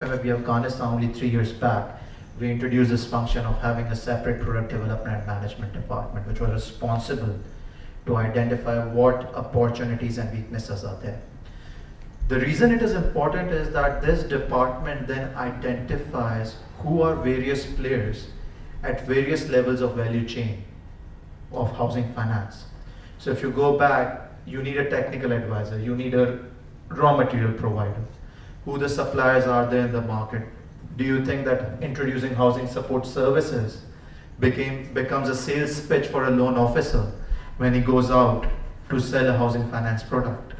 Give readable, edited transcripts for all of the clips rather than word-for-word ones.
We Afghanistan only 3 years back, we introduced this function of having a separate product development and management department, which was responsible to identify what opportunities and weaknesses are there. The reason it is important is that this department then identifies who are various players at various levels of value chain of housing finance. So if you go back, you need a technical advisor, you need a raw material provider, who the suppliers are there in the market. Do you think that introducing housing support services becomes a sales pitch for a loan officer when he goes out to sell a housing finance product?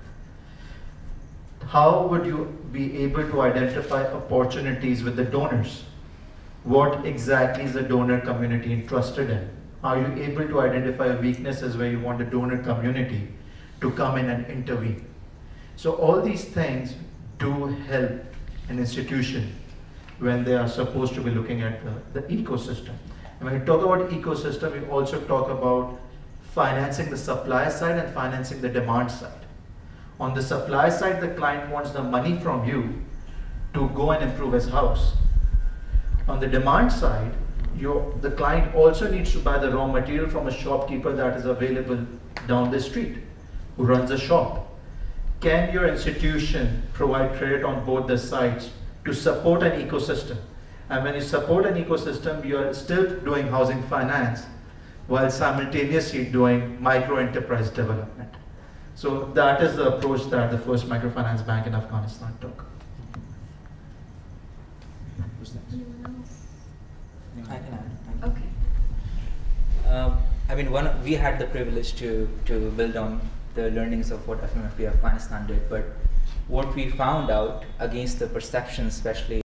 How would you be able to identify opportunities with the donors? What exactly is the donor community interested in? Are you able to identify weaknesses where you want the donor community to come in and intervene? So all these things do help an institution when they are supposed to be looking at the ecosystem. And when we talk about ecosystem, we also talk about financing the supply side and financing the demand side. On the supply side, the client wants the money from you to go and improve his house. On the demand side, the client also needs to buy the raw material from a shopkeeper that is available down the street, who runs a shop. Can your institution provide credit on both the sides to support an ecosystem? And when you support an ecosystem, you are still doing housing finance while simultaneously doing micro enterprise development. So that is the approach that the first microfinance bank in Afghanistan took. I can add. Okay. I mean, we had the privilege to build on the learnings of what FMFB Afghanistan did, but what we found out against the perception, especially